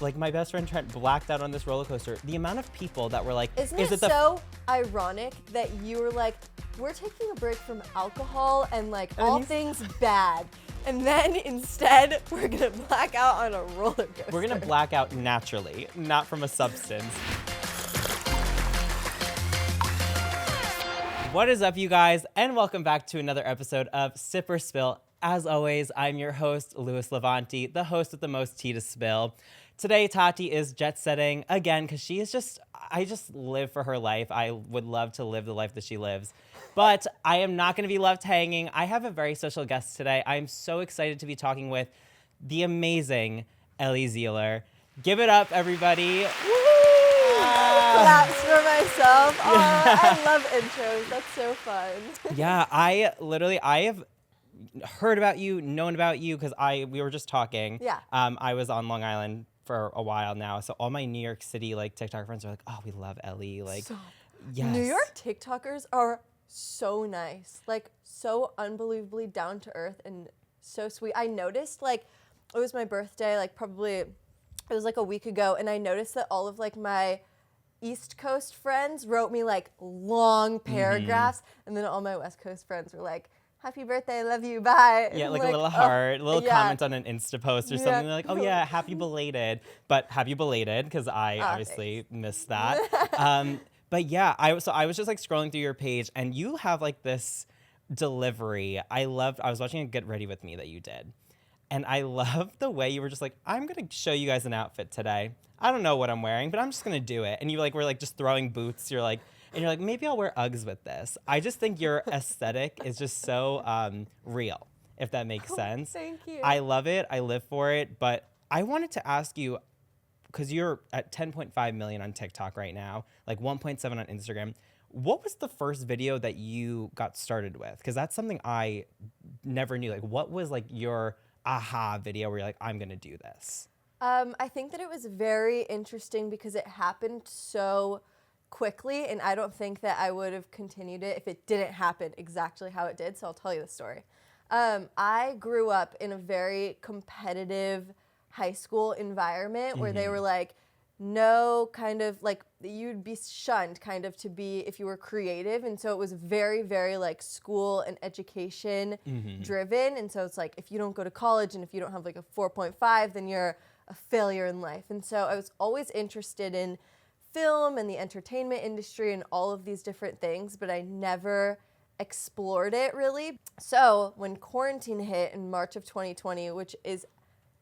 Like, my best friend Trent blacked out on this roller coaster. The amount of people that were like, Isn't it so ironic that you were like, we're taking a break from alcohol and like all things bad. And then instead, we're gonna black out on a roller coaster. We're gonna black out naturally, not from a substance. What is up, you guys? And welcome back to another episode of Sip or Spill. As always, I'm your host, Louis Levanti, the host with the most tea to spill. Today, Tati is jet setting again because she is I just live for her life. I would love to live the life that she lives. But I am not going to be left hanging. I have a very special guest today. I'm so excited to be talking with the amazing Ellie Zeiler. Give it up, everybody. Claps for myself. Oh, I love intros. That's so fun. Yeah, I have heard about you, known about you, because we were just talking. Yeah. I was on Long Island for a while now, so all my New York City TikTok friends are like, "Oh, we love Ellie." Yes. New York TikTokers are so nice, so unbelievably down to earth and so sweet. I noticed it was my birthday, probably it was a week ago, and I noticed that all of my East Coast friends wrote me long paragraphs, and then all my West Coast friends were like, "Happy birthday, love you, bye." Yeah, and a little heart, a little comment on an Insta post or something. Yeah. They're like, "Oh yeah, happy belated." But happy belated, because I obviously missed that. But yeah, I was just scrolling through your page, and you have this delivery. I was watching a Get Ready With Me that you did. And I love the way you were just I'm going to show you guys an outfit today. I don't know what I'm wearing, but I'm just going to do it. And you were just throwing boots. You're like, maybe I'll wear Uggs with this. I just think your aesthetic is just so real, if that makes sense. Thank you. I love it. I live for it. But I wanted to ask you, because you're at 10.5 million on TikTok right now, 1.7 on Instagram. What was the first video that you got started with? Because that's something I never knew. What was your aha video where you're I'm going to do this? I think that it was very interesting because it happened so quickly, and I don't think that I would have continued it if it didn't happen exactly how it did, so I'll tell you the story. I grew up in a very competitive high school environment where they were no kind of you'd be shunned kind of to be if you were creative, and so it was very, very school and education driven, and so it's if you don't go to college and if you don't have a 4.5, then you're a failure in life. And so I was always interested in film and the entertainment industry and all of these different things, but I never explored it really. So when quarantine hit in March of 2020, which is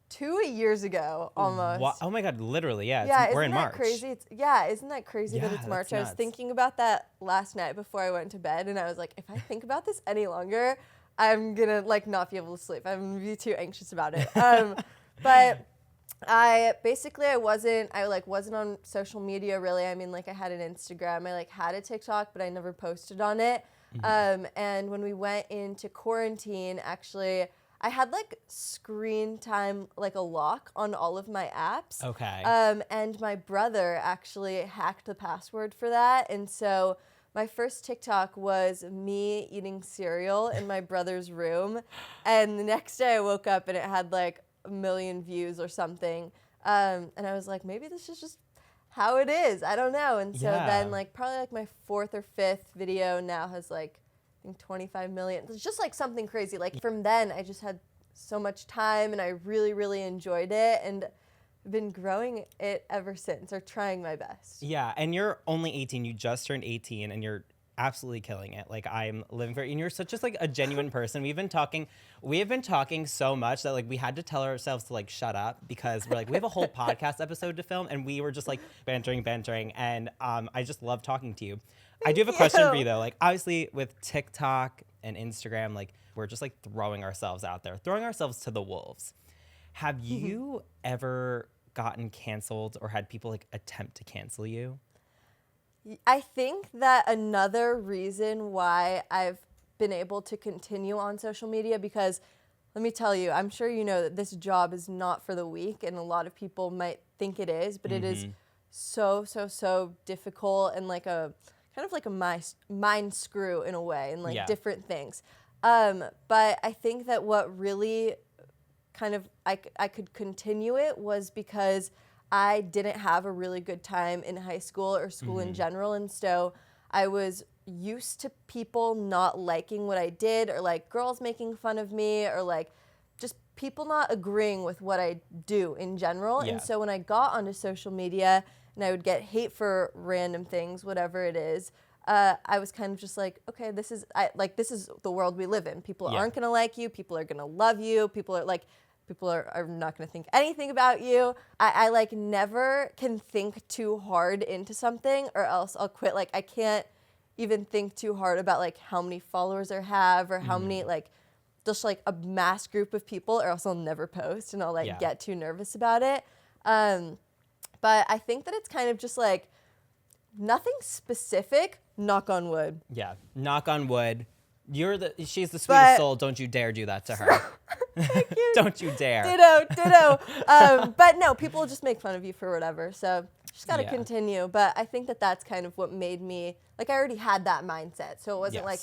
2 years ago almost. Wow. Oh my God, literally, yeah. Yeah, we're in March. Crazy? Isn't that crazy that it's March? I was thinking about that last night before I went to bed, and I was like, if I think about this any longer, I'm gonna not be able to sleep. I'm gonna be too anxious about it. But I wasn't on social media really. I mean, I had an Instagram, I had a TikTok, but I never posted on it. And when we went into quarantine, actually, I had screen time, a lock on all of my apps. Okay. And my brother actually hacked the password for that. And so my first TikTok was me eating cereal in my brother's room. And the next day I woke up and it had a million views or something. And I was like, maybe this is just how it is. I don't know. And so then probably my fourth or fifth video now has I think 25 million. It's just something crazy. From then I just had so much time and I really, really enjoyed it. And I've been growing it ever since, or trying my best. Yeah, and you're only 18. You just turned 18 and you're absolutely killing it. I'm living for it. And you're such a genuine person. We have been talking so much that we had to tell ourselves to shut up, because we're we have a whole podcast episode to film, and we were just bantering, and I just love talking to you. I do have a question for you though. Obviously with TikTok and Instagram, we're just throwing ourselves out there, throwing ourselves to the wolves. Have you ever gotten canceled or had people attempt to cancel you? I think that another reason why I've been able to continue on social media, because let me tell you, I'm sure you know that this job is not for the weak, and a lot of people might think it is, but it is so difficult, and a kind of a mind screw in a way, and different things. But I think that what really kind of I could continue it was because I didn't have a really good time in high school or school in general. And so I was used to people not liking what I did, or like girls making fun of me, or like just people not agreeing with what I do in general. Yeah. And so when I got onto social media and I would get hate for random things, whatever it is, I was kind of just like, okay, this is the world we live in. People aren't gonna like you. People are gonna love you. People are not gonna think anything about you. I like never can think too hard into something, or else I'll quit. Like I can't even think too hard about like how many followers I have, or how many like just like a mass group of people, or else I'll never post and I'll like get too nervous about it. But I think that it's kind of just like nothing specific, knock on wood. Yeah, knock on wood. She's the sweetest soul. Don't you dare do that to her. Thank you. Don't you dare. Ditto. But no, people just make fun of you for whatever. So just got to continue. But I think that that's kind of what made me, like I already had that mindset. So it wasn't like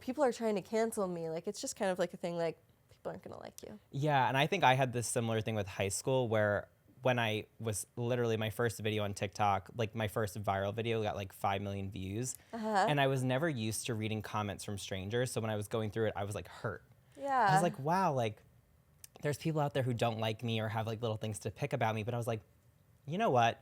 people are trying to cancel me. Like it's just kind of like a thing like people aren't going to like you. Yeah, and I think I had this similar thing with high school where when I was literally my first video on TikTok, like my first viral video got like 5 million views. And I was never used to reading comments from strangers. So when I was going through it, I was like hurt. Yeah. I was like, wow, like there's people out there who don't like me or have like little things to pick about me. But I was like, you know what?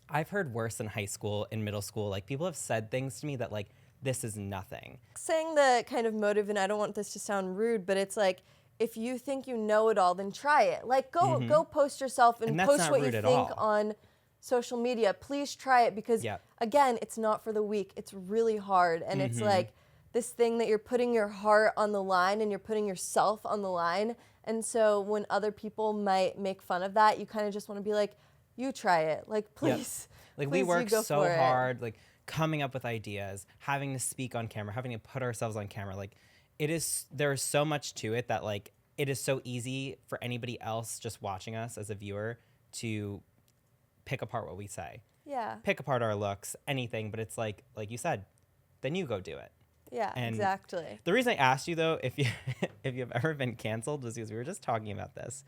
I've heard worse in high school, in middle school. Like people have said things to me that like, this is nothing. Saying the kind of motive, and I don't want this to sound rude, but it's like, if you think you know it all, then try it. Like go post yourself and post what you think on social media. Please try it, because again, it's not for the weak. It's really hard. And it's like this thing that you're putting your heart on the line and you're putting yourself on the line. And so when other people might make fun of that, you kind of just want to be like, you try it. Like, please. Like please we work so hard, it. like coming up with ideas, having to speak on camera, having to put ourselves on camera. Like there's so much to it that like, it is so easy for anybody else just watching us as a viewer to pick apart what we say. Yeah. Pick apart our looks, anything, but it's like you said, then you go do it. Yeah, and exactly. The reason I asked you though, if you've ever been canceled, was because we were just talking about this.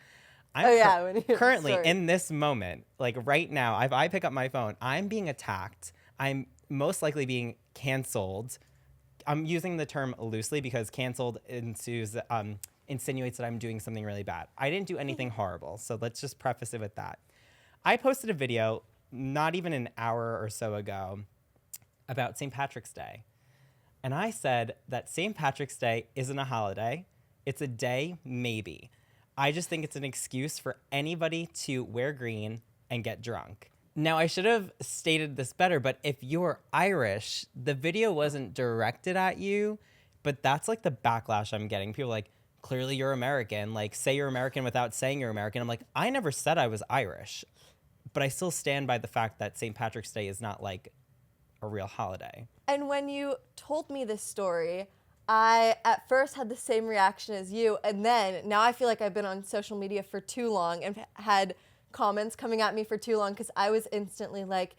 I'm currently in this moment, like right now, if I pick up my phone, I'm being attacked. I'm most likely being canceled. I'm using the term loosely because canceled insinuates that I'm doing something really bad. I didn't do anything horrible, so let's just preface it with that. I posted a video not even an hour or so ago about St. Patrick's Day. And I said that St. Patrick's Day isn't a holiday. It's a day, maybe. I just think it's an excuse for anybody to wear green and get drunk. Now, I should have stated this better, but if you're Irish, the video wasn't directed at you, but that's like the backlash I'm getting. People are like, clearly you're American. Like, say you're American without saying you're American. I'm like, I never said I was Irish, but I still stand by the fact that St. Patrick's Day is not like a real holiday. And when you told me this story, I at first had the same reaction as you, and then now I feel like I've been on social media for too long and had comments coming at me for too long, because I was instantly like,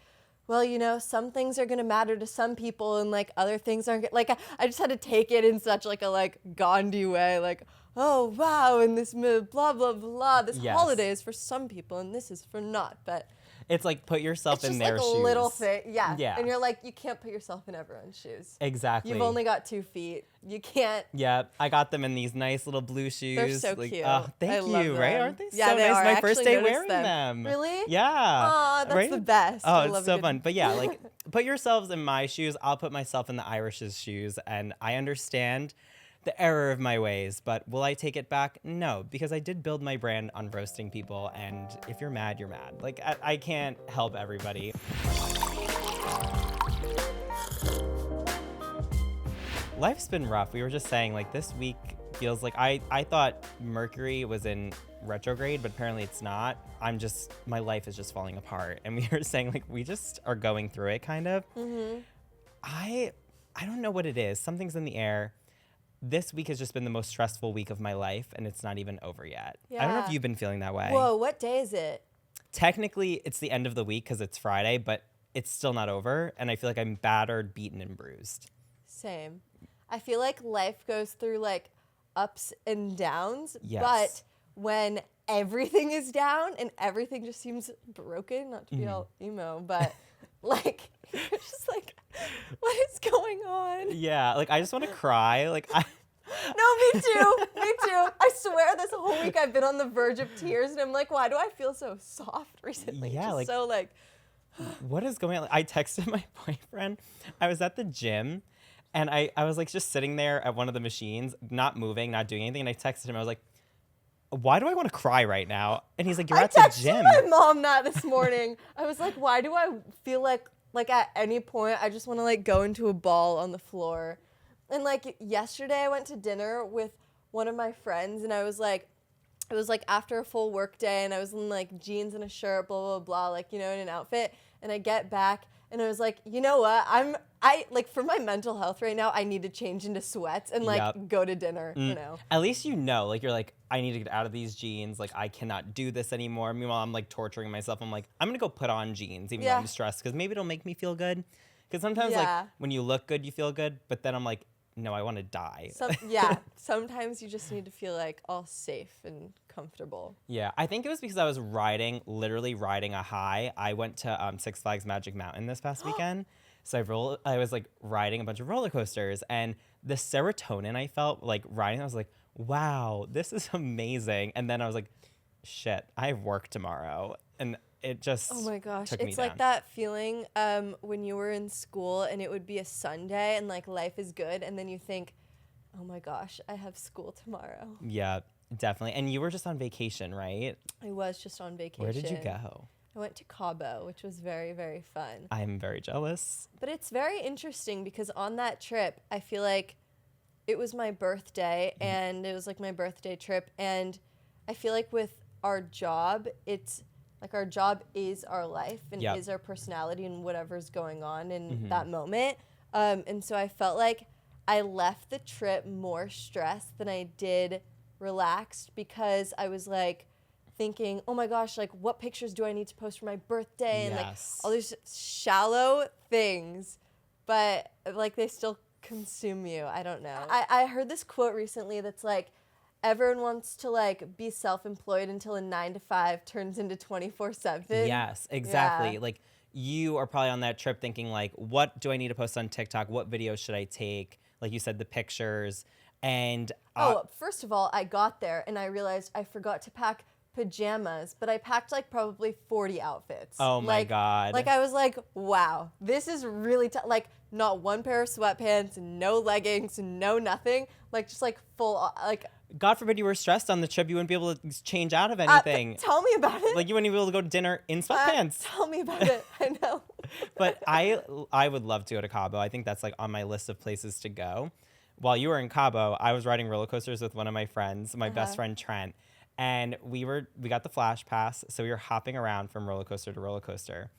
well, you know, some things are gonna matter to some people and like other things aren't. Like I just had to take it in such like a like Gandhi way, like, oh wow, and this blah blah blah, this holiday is for some people and this is for not. But it's like put yourself in their shoes. It's just like a little thing, yeah. And you're like, you can't put yourself in everyone's shoes. Exactly. You've only got 2 feet. You can't. Yeah, I got them in these nice little blue shoes. They're so like, cute. Thank you, right? Aren't they yeah, so they nice? are. My I first actually day wearing them. them. Really? Yeah. Aw, that's the best. Oh, it's so fun. But yeah, like put yourselves in my shoes. I'll put myself in the Irish's shoes, and I understand the error of my ways, but will I take it back? No, because I did build my brand on roasting people, and if you're mad, you're mad. Like, I can't help everybody. Life's been rough. We were just saying, like, this week feels like I thought Mercury was in retrograde, but apparently it's not. My life is just falling apart. And we were saying, like, we just are going through it, kind of. Mm-hmm. I don't know what it is. Something's in the air. This week has just been the most stressful week of my life, and it's not even over yet. Yeah. I don't know if you've been feeling that way. Whoa, what day is it? Technically, it's the end of the week because it's Friday, but it's still not over, and I feel like I'm battered, beaten, and bruised. Same. I feel like life goes through like ups and downs, Yes. but when everything is down and everything just seems broken. Not to be all emo, but like you're just like, what is going on? Yeah, like I just want to cry. Like No, me too. Me too. I swear this whole week I've been on the verge of tears and I'm like, why do I feel so soft recently? Yeah, just like- so like what is going on? I texted my boyfriend. I was at the gym and I was like just sitting there at one of the machines, not moving, not doing anything. And I texted him. I was like, why do I want to cry right now? And he's like, you're at the gym. I texted my mom that this morning. I was like, why do I feel like at any point I just want to like go into a ball on the floor? And like yesterday I went to dinner with one of my friends and I was like, it was like after a full work day and I was in like jeans and a shirt, blah, blah, blah, like, you know, in an outfit. And I get back and I was like, you know what? I like for my mental health right now, I need to change into sweats and like go to dinner, you know? At least you know, like you're like, I need to get out of these jeans. Like I cannot do this anymore. Meanwhile, I'm like torturing myself. I'm like, I'm going to go put on jeans even though I'm stressed because maybe it'll make me feel good. Because sometimes like when you look good, you feel good. But then I'm like, no, I want to die. Sometimes you just need to feel like all safe and comfortable. Yeah, I think it was because I was literally riding a high. I went to Six Flags Magic Mountain this past weekend. So I was like riding a bunch of roller coasters and the serotonin I felt like riding, I was like, wow, this is amazing. And then I was like, shit, I have work tomorrow. And it just oh my gosh, took me it's like down. that feeling when you were in school and it would be a Sunday and like life is good and then you think, oh my gosh, I have school tomorrow. Yeah, definitely. And you were just on vacation, right? I was just on vacation. Where did you go? I went to Cabo, which was very, very fun. I'm very jealous. But it's very interesting because on that trip, I feel like it was my birthday and it was like my birthday trip. And I feel like with our job, it's like our job is our life and is our personality and whatever's going on in that moment. And so I felt like I left the trip more stressed than I did relaxed because I was like thinking, oh my gosh, like what pictures do I need to post for my birthday? And like all these shallow things, but like they still consume you. I don't know. I heard this quote recently that's like, everyone wants to like be self-employed until a 9-to-5 turns into 24/7. Yes, exactly. Like you are probably on that trip thinking like, what do I need to post on TikTok? What videos should I take? Like you said, the pictures. And first of all, I got there and I realized I forgot to pack pajamas, but I packed like probably 40 outfits. Oh my God. Like I was like, wow, this is really tough. Like not one pair of sweatpants, no leggings, no nothing. Like just like full, like. God forbid you were stressed on the trip, you wouldn't be able to change out of anything. Tell me about it. Like you wouldn't even be able to go to dinner in sweatpants. Tell me about it. I know. But I would love to go to Cabo. I think that's like on my list of places to go. While you were in Cabo, I was riding roller coasters with one of my friends, my best friend Trent, and we got the Flash Pass, so we were hopping around from roller coaster to roller coaster.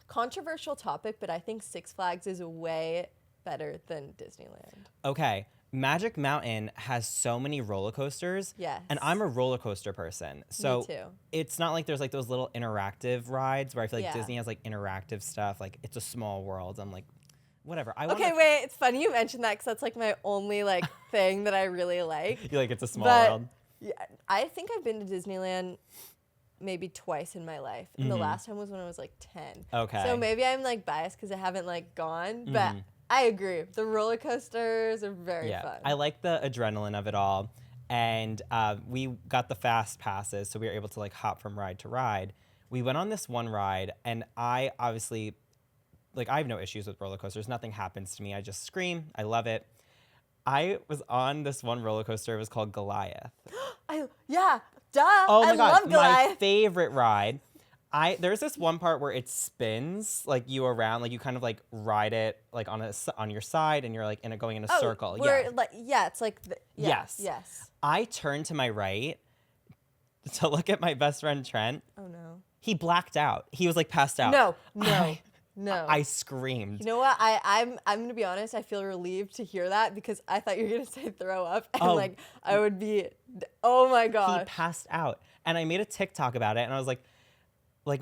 Controversial topic, but I think Six Flags is way better than Disneyland. Okay. Magic Mountain has so many roller coasters. Yes. And I'm a roller coaster person. So Me too. It's not like there's like those little interactive rides where I feel like Yeah. Disney has like interactive stuff. Like It's a Small World. I'm like, whatever. Wait, it's funny you mentioned that because that's like my only like thing that I really like. You like It's a Small But World? yeah, I think I've been to Disneyland maybe twice in my life. And the last time was when I was like 10. Okay. So maybe I'm like biased because I haven't like gone, but I agree. The roller coasters are very fun. I like the adrenaline of it all. And we got the fast passes, so we were able to like hop from ride to ride. We went on this one ride, and I obviously, like I have no issues with roller coasters. Nothing happens to me. I just scream. I love it. I was on this one roller coaster. It was called Goliath. Oh Oh my God, love my Goliath. favorite ride. There's this one part where it spins like you around, like you kind of like ride it like on your side, and you're like going in a circle. It's like Yes. I turned to my right to look at my best friend Trent. Oh no. He blacked out. He was like passed out. No. I screamed. You know what? I'm gonna be honest. I feel relieved to hear that because I thought you were gonna say throw up, and like I would be. Oh my gosh. He passed out, and I made a TikTok about it, and I was like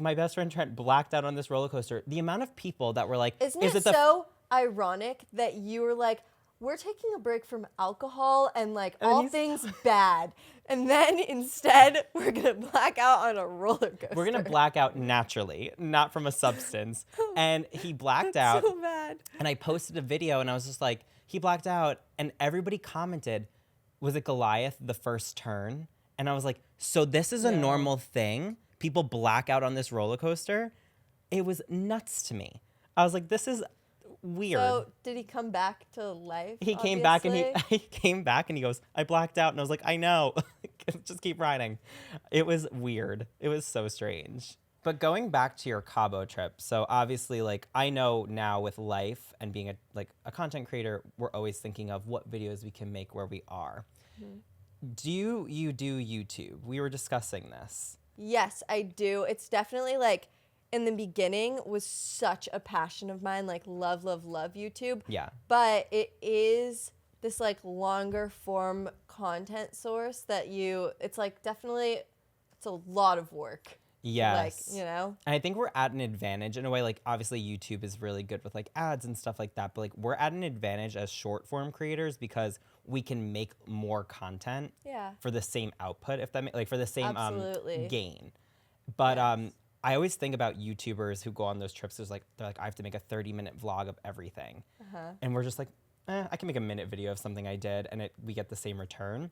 my best friend Trent blacked out on this roller coaster. The amount of people that were like, Isn't it so ironic that you were like, we're taking a break from alcohol and like And all he's- things bad. And then instead, we're going to black out on a roller coaster. We're going to black out naturally, not from a substance. And he blacked out. So bad. And I posted a video and I was just like, he blacked out. And everybody commented, was it Goliath the first turn? And I was like, so this is a normal thing? People black out on this roller coaster? It was nuts to me. I was like, this is weird. So did he come back to life? He came back and obviously? he came back and he goes, I blacked out. And I was like, I know. Just keep riding. It was weird. It was so strange. But going back to your Cabo trip, so obviously, like, I know now with life and being a content creator, we're always thinking of what videos we can make where we are. Do you do YouTube? We were discussing this. Yes, I do. It's definitely like in the beginning was such a passion of mine, like love YouTube. Yeah. But it is this like longer form content source that it's like definitely, it's a lot of work. Yes. Like, you know? And I think we're at an advantage in a way. Like, obviously, YouTube is really good with like ads and stuff like that. But like, we're at an advantage as short form creators because we can make more content for the same output, if that like for the same Absolutely. gain. But I always think about YouTubers who go on those trips. They're like, I have to make a 30-minute vlog of everything, and we're just like, I can make a minute video of something I did, and we get the same return.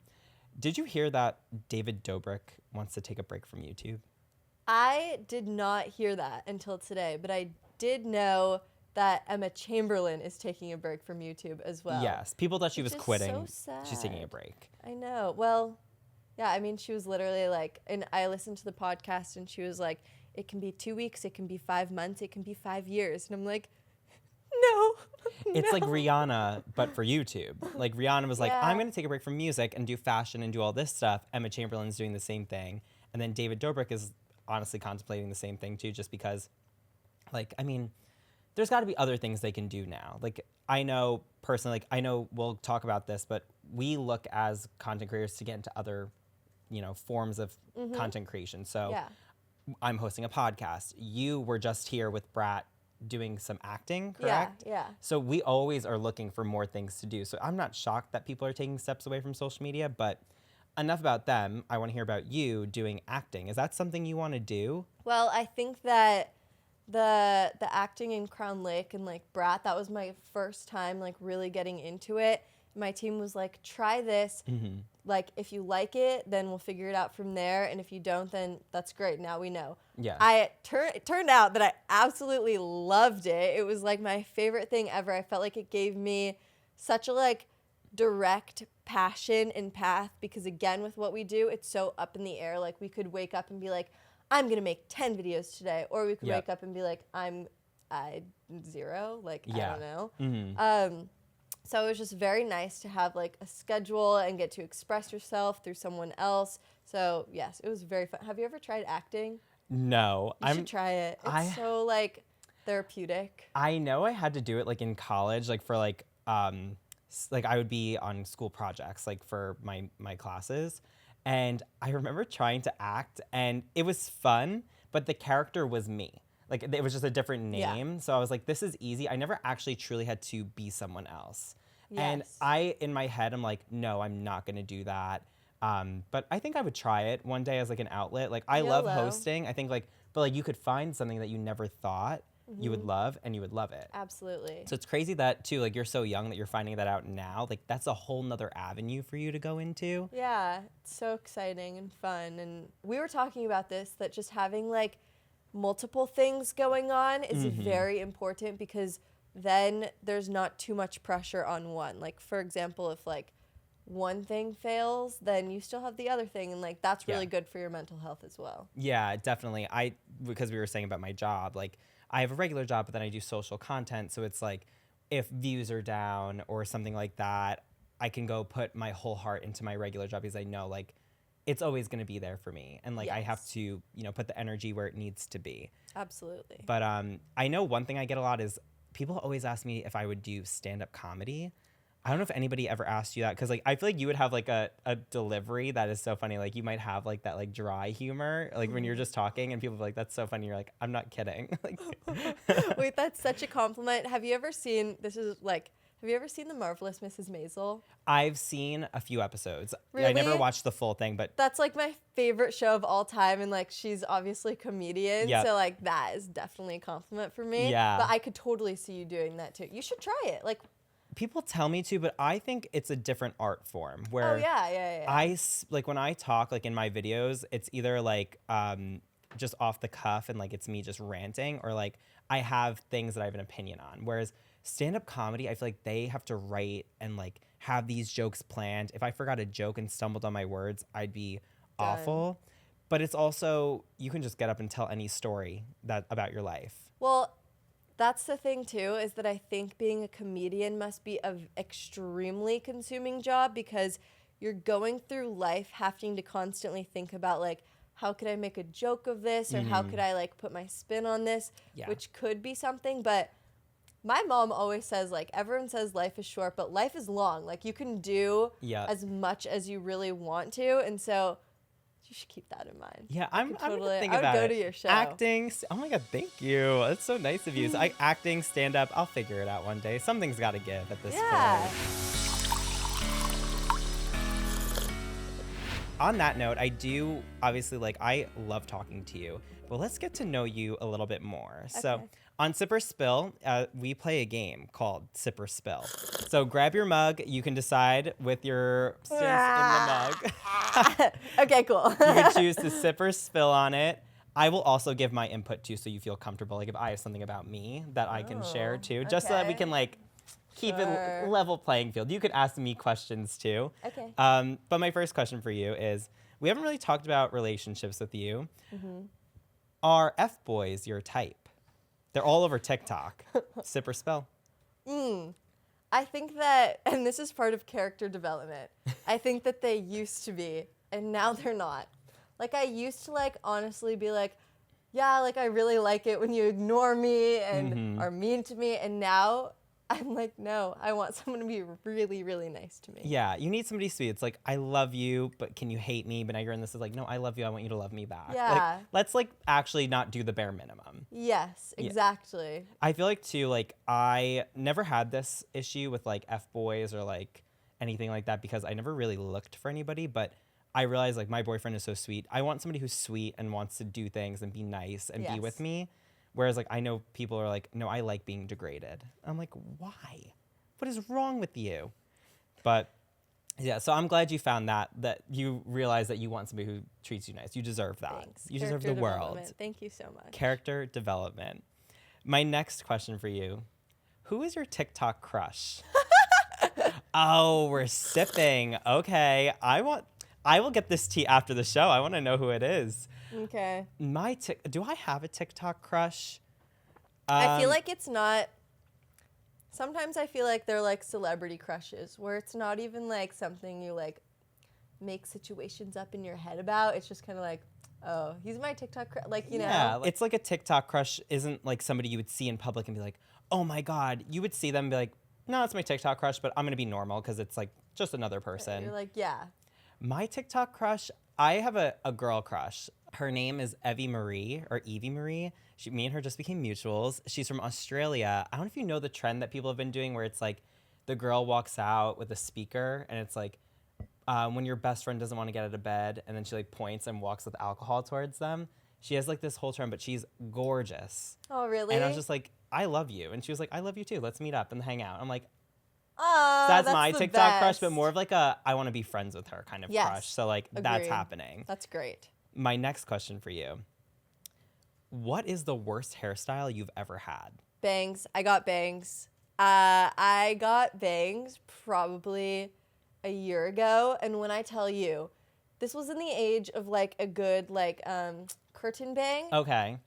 Did you hear that David Dobrik wants to take a break from YouTube? I did not hear that until today, but I did know that Emma Chamberlain is taking a break from YouTube as well. Yes, people thought she was Which is quitting. so She's taking a sad. break. I know. Well, yeah, I mean, she was literally like, and I listened to the podcast and she was like, it can be 2 weeks, it can be 5 months, it can be 5 years. And I'm like, no. It's like no. Rihanna, but for YouTube. Like Rihanna was like, Yeah. I'm going to take a break from music and do fashion and do all this stuff. Emma Chamberlain's doing the same thing. And then David Dobrik is honestly contemplating the same thing too, just because, like, I mean, there's got to be other things they can do now. Like, I know personally, like, I know we'll talk about this, but we look as content creators to get into other, forms of content creation. So Yeah. I'm hosting a podcast. You were just here with Brat doing some acting, correct? Yeah. So we always are looking for more things to do. So I'm not shocked that people are taking steps away from social media, but enough about them. I want to hear about you doing acting. Is that something you want to do? Well, I think that the acting in Crown Lake and like Brat, that was my first time like really getting into it. My team was like, try this. Like, if you like it, then we'll figure it out from there. And if you don't, then that's great. Now we know. Yeah. It turned out that I absolutely loved it. It was like my favorite thing ever. I felt like it gave me such a like direct passion and path because again, with what we do, it's so up in the air. Like we could wake up and be like, I'm going to make 10 videos today. Or we could wake up and be like, I 0. Like, I don't know. So it was just very nice to have like a schedule and get to express yourself through someone else. So yes, it was very fun. Have you ever tried acting? No. You should try it. It's so like therapeutic. I know I had to do it like in college, like for like I would be on school projects like for my classes. And I remember trying to act and it was fun, but the character was me. Like it was just a different name. So I was like, this is easy. I never actually truly had to be someone else. And in my head, I'm like, no, I'm not going to do that. But I think I would try it one day as like an outlet. Like I love hosting. I think but you could find something that you never thought you would love and you would love it. Absolutely. So it's crazy that too, like you're so young that you're finding that out now. Like that's a whole nother avenue for you to go into. Yeah, it's so exciting and fun. And we were talking about this, that just having like multiple things going on is very important because then there's not too much pressure on one. Like for example, if like one thing fails, then you still have the other thing, and like that's really good for your mental health as well. Yeah, definitely. Because we were saying about my job, like I have a regular job, but then I do social content, so it's like if views are down or something like that, I can go put my whole heart into my regular job because I know like it's always going to be there for me, and like I have to put the energy where it needs to be. Absolutely. But I know one thing I get a lot is people always ask me if I would do stand-up comedy. I don't know if anybody ever asked you that, because like I feel like you would have like a delivery that is so funny. Like you might have like that like dry humor, like when you're just talking and people are like, that's so funny. You're like, I'm not kidding. Like, Wait, that's such a compliment. Have you ever seen, Have you ever seen The Marvelous Mrs. Maisel? I've seen a few episodes. Really? I never watched the full thing, but That's like my favorite show of all time, and like she's obviously a comedian, Yep. so like that is definitely a compliment for me. Yeah. But I could totally see you doing that too. You should try it. Like, people tell me to, but I think it's a different art form where oh yeah. like when I talk like in my videos, it's either like just off the cuff and like it's me just ranting, or like I have things that I have an opinion on. Whereas stand-up comedy, I feel like they have to write and like have these jokes planned. If I forgot a joke and stumbled on my words, I'd be awful. But it's also, you can just get up and tell any story that about your life. Well, that's the thing too, is that I think being a comedian must be an extremely consuming job, because you're going through life having to constantly think about like, how could I make a joke of this, or how could I like put my spin on this, which could be something. But my mom always says, like, everyone says life is short, but life is long. Like, you can do as much as you really want to, and so you should keep that in mind. Yeah, I'm gonna think I about would go it. to your show. Acting. Oh my God, thank you. That's so nice of you. So acting, stand up. I'll figure it out one day. Something's got to give at this point. On that note, I do obviously I love talking to you, but let's get to know you a little bit more. Okay. So on Sip or Spill, we play a game called Sip or Spill. So grab your mug. You can decide with your sins in the mug. Okay, cool. You can choose to sip or spill on it. I will also give my input too, so you feel comfortable. Like if I have something about me that I can share too, just so that we can keep it level playing field. You could ask me questions too. Okay. But my first question for you is, we haven't really talked about relationships with you. Are F-boys your type? They're all over TikTok. Sip or spill? I think that, and this is part of character development, I think that they used to be, and now they're not. Like, I used to honestly be like, yeah, I really like it when you ignore me and are mean to me, and now I'm like, no, I want someone to be really, really nice to me. Yeah, you need somebody sweet. It's like, I love you, but can you hate me? But now you're in this is like, no, I love you. I want you to love me back. Yeah. Let's actually not do the bare minimum. Yes, exactly. Yeah. I feel like too, I never had this issue with F-boys or anything like that, because I never really looked for anybody, but I realized my boyfriend is so sweet. I want somebody who's sweet and wants to do things and be nice and be with me. Whereas I know people are like, no, I like being degraded. I'm like, why? What is wrong with you? But yeah, so I'm glad you found that you realize that you want somebody who treats you nice. You deserve that. Thanks. You deserve the world. Thank you so much. Character development. My next question for you, who is your TikTok crush? Oh, we're sipping. Okay. I will get this tea after the show. I want to know who it is. Okay. Do I have a TikTok crush? I feel like it's not. Sometimes I feel like they're celebrity crushes, where it's not even something you make situations up in your head about. It's just kind of oh, he's my TikTok crush. Yeah, it's like a TikTok crush isn't somebody you would see in public and be like, oh my God. You would see them and be like, no, it's my TikTok crush, but I'm going to be normal because it's just another person. You're yeah. My TikTok crush, I have a girl crush. Her name is Evie Marie or Evie Marie. Me and her just became mutuals. She's from Australia. I don't know if you know the trend that people have been doing where it's the girl walks out with a speaker and it's when your best friend doesn't want to get out of bed and then she points and walks with alcohol towards them. She has this whole trend, but she's gorgeous. Oh, really? And I was just I love you. And she was like, I love you too. Let's meet up and hang out. I'm like, that's my the TikTok best. crush, but more of I want to be friends with her kind of crush. So that's Agreed. happening. That's great. My next question for you. What is the worst hairstyle you've ever had? Bangs. I got bangs. I got bangs probably a year ago. And when I tell you, this was in the age of a good curtain bang. Okay.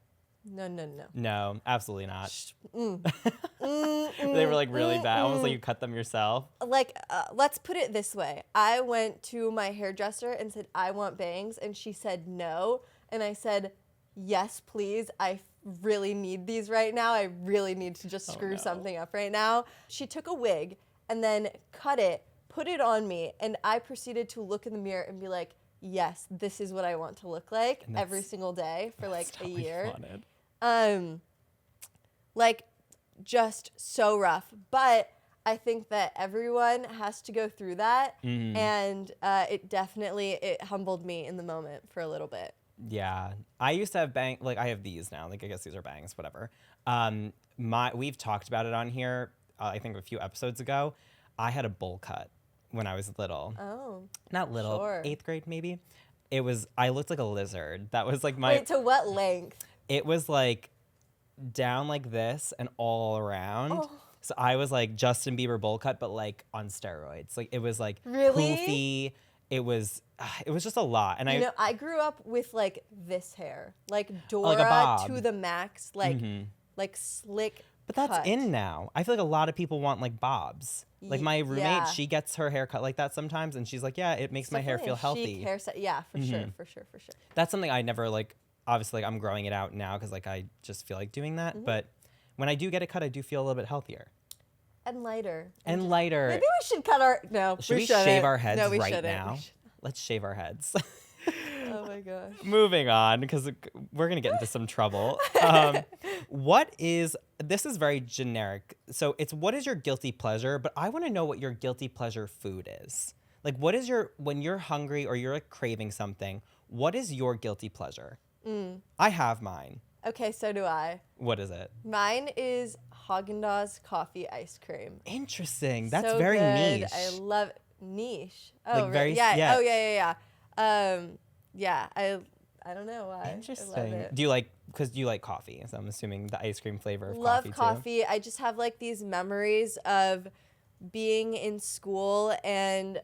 No. No, absolutely not. They were really bad. Almost you cut them yourself. Let's put it this way. I went to my hairdresser and said, I want bangs. And she said no. And I said, yes, please. I really need these right now. I really need to just screw something up right now. She took a wig and then cut it, put it on me. And I proceeded to look in the mirror and be like, yes, this is what I want to look like every single day for a year. Wanted. Just so rough. But I think that everyone has to go through that, Mm-hmm. and it humbled me in the moment for a little bit. Yeah. I used to have like I have these now. Like I guess these are bangs, whatever. We've talked about it on here, I think a few episodes ago. I had a bowl cut when I was little. Oh. Not little, Sure. 8th grade maybe. I looked like a lizard. That was like Wait, to what length? it was like down like this and all around. Oh. So I was like Justin Bieber bowl cut, but like on steroids. Like it was like Really? poofy. It was just a lot. And I grew up with like this hair, like like a Dora bob. to the max, like slick. But that's cut. in now. I feel like a lot of people want like bobs. Like my roommate, yeah. she gets her hair cut like that sometimes, and she's like, "Yeah, it makes my hair Definitely feel a chic healthy." hairstyle. Yeah, for sure. That's something I never like. Obviously, like, I'm growing it out now because like I just feel like doing that. But when I do get it cut, I do feel a little bit healthier And lighter. and lighter. Maybe we should cut our. No, Should we shouldn't. shave our heads No, we right shouldn't. now? Let's shave our heads. Oh my gosh. Moving on, because we're going to get into some trouble. This is very generic. So it's what is your guilty pleasure? But I want to know what your guilty pleasure food is. Like, when you're hungry or you're like craving something, what is your guilty pleasure? I have mine. Okay, so do I. What is it? Mine is Haagen-Dazs coffee ice cream. Interesting. That's So very good. niche. I love niche. Oh, Like, very- really? Yeah. yeah. Oh, yeah. Yeah. I don't know why. I love Interesting. it. Do you like, because you like coffee, so I'm assuming the ice cream flavor of Love coffee too. coffee. I just have like these memories of being in school and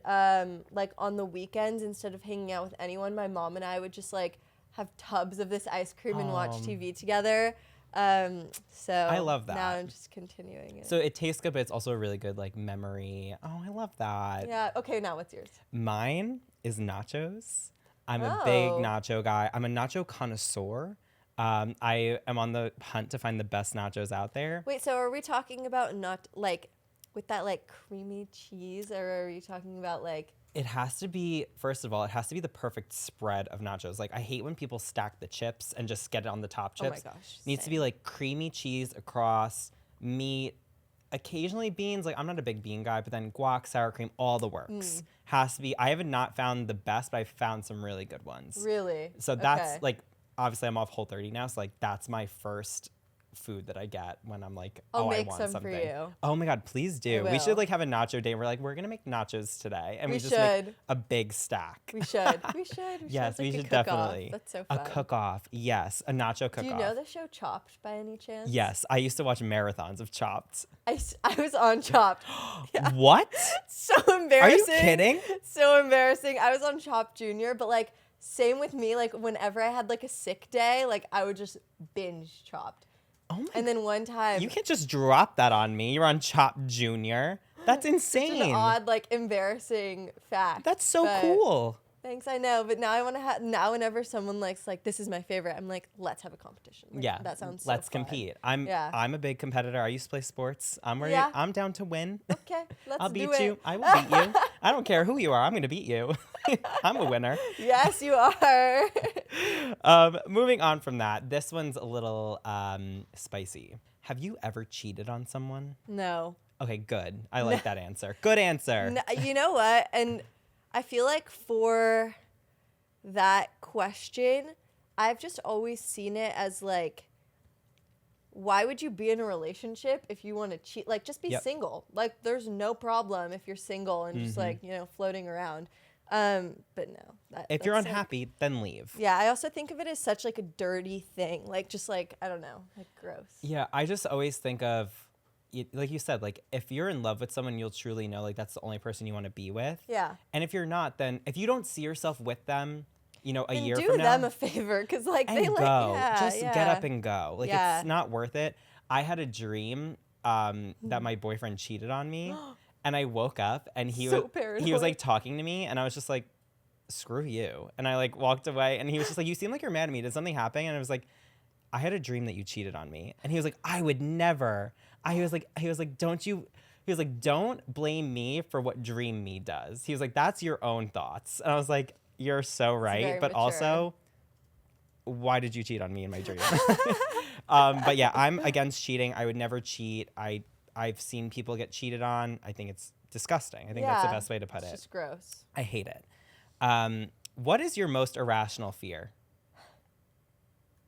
like on the weekends, instead of hanging out with anyone, my mom and I would just like have tubs of this ice cream and watch TV together. So I love that. Now I'm just continuing it. So it tastes good, but it's also a really good like memory. Oh, I love that. Yeah. Okay. Now what's yours? Mine is nachos. I'm a big Oh. nacho guy. I'm a nacho connoisseur. I am on the hunt to find the best nachos out there. Wait. So are we talking about not like with that like creamy cheese, or are you talking about like? It has to be, first of all, it has to be the perfect spread of nachos. Like, I hate when people stack the chips and just get it on the top Oh my chips. gosh, Needs to same. be like creamy cheese across, meat, occasionally beans. Like, I'm not a big bean guy, but then guac, sour cream, all the works. Has to be. I have not found the best, but I've found some really good ones. Really? So that's Okay. like, obviously I'm off Whole30 now, so like that's my first food that I get when I'm like, I'll I make want some for something. you. Oh my God, please do. I We should will. like have a nacho day. We're like, we're gonna make nachos today, and We we just make should. a big stack. We should. We should. Yes, It's like we a should cook-off. definitely. That's so A fun. cook-off. Yes, a nacho cook-off. Do you know the show Chopped by any chance? Yes, I used to watch marathons of Chopped. I was on Chopped. What? So Are embarrassing. you kidding? So embarrassing. I was on Chopped Junior, but like same with me. Like whenever I had like a sick day, like I would just binge Chopped. Oh my! And then one time, You can't just drop that on me. You're on Chopped Junior. That's such insane. an odd, like embarrassing fact. That's so but- cool. Thanks, I know, but now I want to have. Now, whenever someone likes like this is my favorite, I'm like, let's have a competition. Like, Yeah, that sounds. Let's so fun. compete. Yeah. I'm a big competitor. I used to play sports. I'm ready. Yeah. I'm down to win. Okay, let's I'll do beat it. you. I will beat you. I don't care who you are. I'm gonna beat you. I'm a winner. Yes, you are. Moving on from that, this one's a little spicy. Have you ever cheated on someone? No. Okay, good. I like that answer. Good answer. No, you know what? And I feel like for that question, I've just always seen it as like, why would you be in a relationship if you want to cheat? Like, just be Yep. single. Like, there's no problem if you're single and just like, floating around. But no. If you're that's, like- unhappy, then leave. yeah, I also think of it as such like a dirty thing. Like, just like, I don't know, like gross. Yeah, I just always think of, like you said, like if you're in love with someone, you'll truly know like that's the only person you want to be with. Yeah. And if you're not, then if you don't see yourself with them, a And year do from now, them a favor, because like and they go. like, yeah, Just yeah. get up and go. Like Yeah. it's not worth it. I had a dream that my boyfriend cheated on me, and I woke up and he So was paranoid. like talking to me, and I was just like, screw you. And I like walked away, and he was just like, you seem like you're mad at me. Did something happen? And I was like, I had a dream that you cheated on me. And he was like, I would never. He was like, don't you? He was like, don't blame me for what dream me does. He was like, that's your own thoughts. And I was like, you're so right. very But mature. also, why did you cheat on me in my dream? But yeah, I'm against cheating. I would never cheat. I I've seen people get cheated on. I think it's disgusting. I think that's the best way to put it. It's just gross. I hate it. What is your most irrational fear?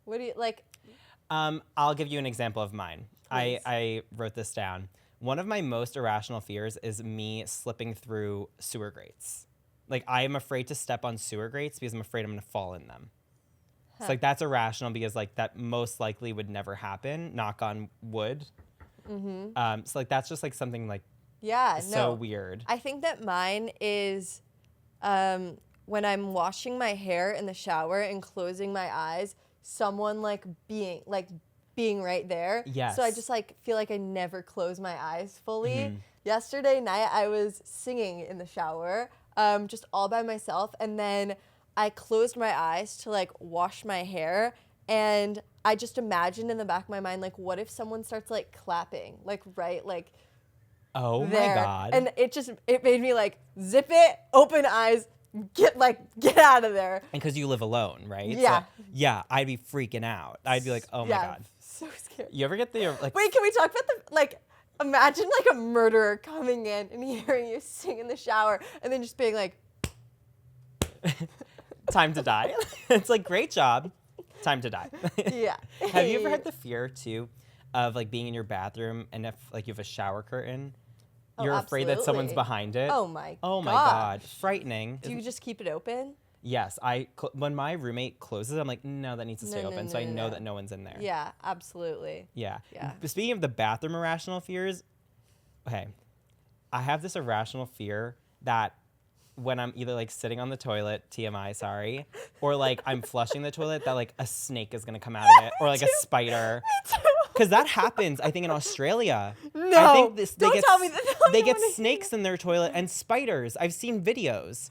What do you like? I'll give you an example of mine. I wrote this down. One of my most irrational fears is me slipping through sewer grates. Like, I am afraid to step on sewer grates because I'm afraid I'm going to fall in them. It's like, that's irrational because, like, that most likely would never happen, knock on wood. So, like, that's just, like, something, like, so weird. I think that mine is when I'm washing my hair in the shower and closing my eyes, someone, like, being right there. Yes. So I just, like, feel like I never close my eyes fully. Yesterday night, I was singing in the shower, just all by myself, and then I closed my eyes to, like, wash my hair, and I just imagined in the back of my mind, like, what if someone starts, like, clapping, like, right, like, oh there. My God. And it made me, like, zip it, open eyes, get out of there. And because you live alone, right? Yeah. So, yeah, I'd be freaking out. I'd be like, oh my God. So scared. You ever get the, like... Wait, can we talk about the, like, imagine, like, a murderer coming in and hearing you sing in the shower and then just being like... Time to die. It's like, great job. Time to die. Yeah. Have you ever had the fear, too, of, like, being in your bathroom and if, like, you have a shower curtain, you're afraid that someone's absolutely. behind it? Oh, my God. Oh, my God. Frightening. Do you just keep it open? Yes. When my roommate closes, I'm like, no, that needs to stay open. So I know that no one's in there. Yeah, absolutely. Yeah. Yeah. Speaking of the bathroom irrational fears, okay, I have this irrational fear that when I'm either like sitting on the toilet, TMI, sorry, or like I'm flushing the toilet, that like a snake is gonna come out of it, or like a spider. Me too. Because that happens, I think, in Australia. No, I think don't tell me that. They get snakes in their toilet and spiders. I've seen videos.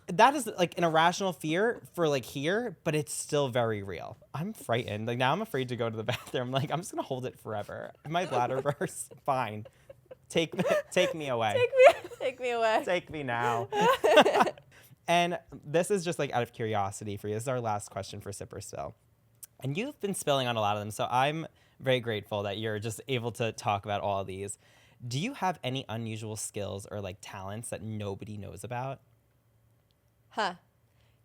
That is like an irrational fear for like here, but it's still very real. I'm frightened. Like now I'm afraid to go to the bathroom. Like I'm just gonna hold it forever. If my bladder bursts, fine. Take me away. Take me away. Take me now. And this is just like out of curiosity for you. This is our last question for Sip or Spill. And you've been spilling on a lot of them, so I'm very grateful that you're just able to talk about all of these. Do you have any unusual skills or like talents that nobody knows about? Huh.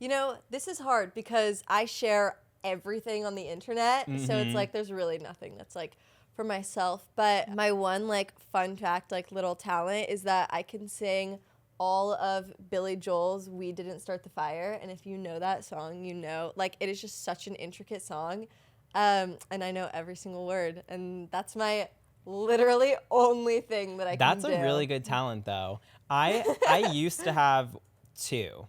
You know, this is hard because I share everything on the internet. So it's like there's really nothing that's like for myself. But my one like fun fact, like little talent is that I can sing all of Billy Joel's We Didn't Start the Fire. And if you know that song, you know, like it is just such an intricate song. And I know every single word. And that's my literally only thing that I can do. That's a really good talent though. I used to have two.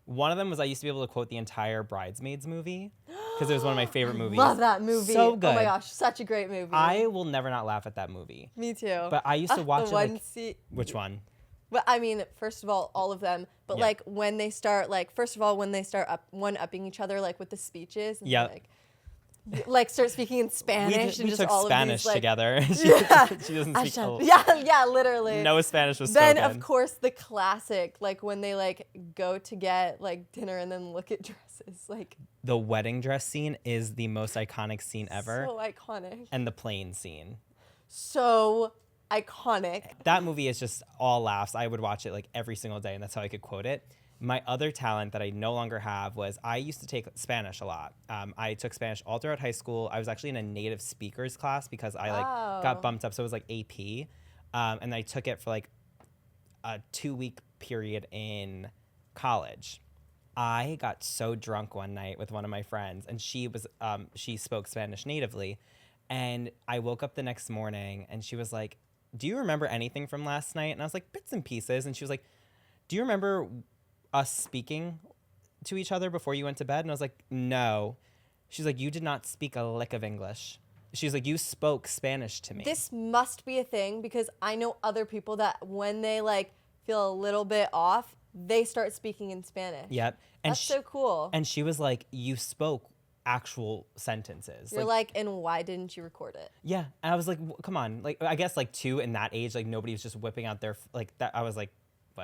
One of them was I used to be able to quote the entire Bridesmaids movie because it was one of my favorite movies. Love that movie. So good. Oh my gosh, such a great movie. I will never not laugh at that movie. Me too. But I used to watch the it. Like, which one? Well, I mean, first of all of them. But Yeah. like when they start, like first of all, when they start one-upping each other, like with the speeches. And Yeah. Like start speaking in Spanish We and just took all Spanish of these, like, together. Yeah. She doesn't speak. Yeah, literally. No Spanish was Then spoken. of course the classic, like when they like go to get like dinner and then look at dresses, like The wedding dress scene is the most iconic scene ever, so iconic. and the plane scene. So iconic. That movie is just all laughs. I would watch it like every single day, and that's how I could quote it. My other talent that I no longer have was I used to take Spanish a lot. I took Spanish all throughout high school. I was actually in a native speakers class because I like got bumped up. So it was like AP. And I took it for like a 2-week period in college. I got so drunk one night with one of my friends, and she spoke Spanish natively. And I woke up the next morning and she was like, "Do you remember anything from last night?" And I was like, "Bits and pieces." And she was like, "Do you remember us speaking to each other before you went to bed?" And I was like, "No." She's like, "You did not speak a lick of English." She's like, "You spoke Spanish to me." This must be a thing because I know other people that when they like feel a little bit off, they start speaking in Spanish. Yep. And That's so cool. And she was like, "You spoke actual sentences." You're like, and why didn't you record it? Yeah. And I was like, come on. Like, I guess like 2 in that age, like nobody was just whipping out their like that. I was like,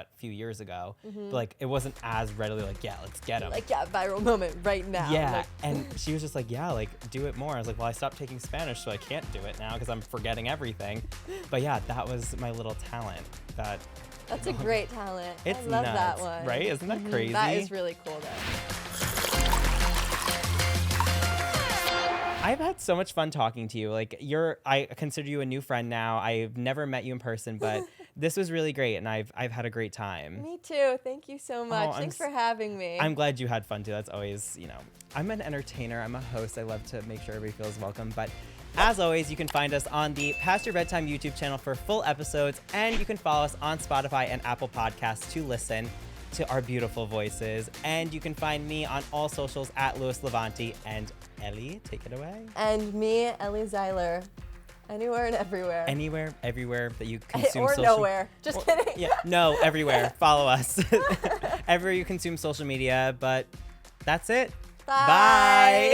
a few years ago. But like, it wasn't as readily like, yeah, let's get him. Like, yeah, viral moment right now. Yeah, Like, and she was just like, yeah, like, do it more. I was like, well, I stopped taking Spanish, so I can't do it now because I'm forgetting everything. But yeah, that was my little talent. That's a great talent. It's I love that nuts, one. right? Isn't that crazy? That is really cool, though. I've had so much fun talking to you. Like, I consider you a new friend now. I've never met you in person, but this was really great, and I've had a great time. Me too. Thank you so much. Oh, Thanks for having me. I'm glad you had fun too. That's always, I'm an entertainer. I'm a host. I love to make sure everybody feels welcome. But as always, you can find us on the Past Your Bedtime YouTube channel for full episodes, and you can follow us on Spotify and Apple Podcasts to listen to our beautiful voices. And you can find me on all socials at Louis Levanti. And Ellie, take it away. And me, Ellie Zeiler. Anywhere and everywhere. Anywhere, everywhere that you consume or social nowhere. Just kidding. Yeah, no, everywhere. Follow us. Everywhere you consume social media. But that's it. Bye. Bye.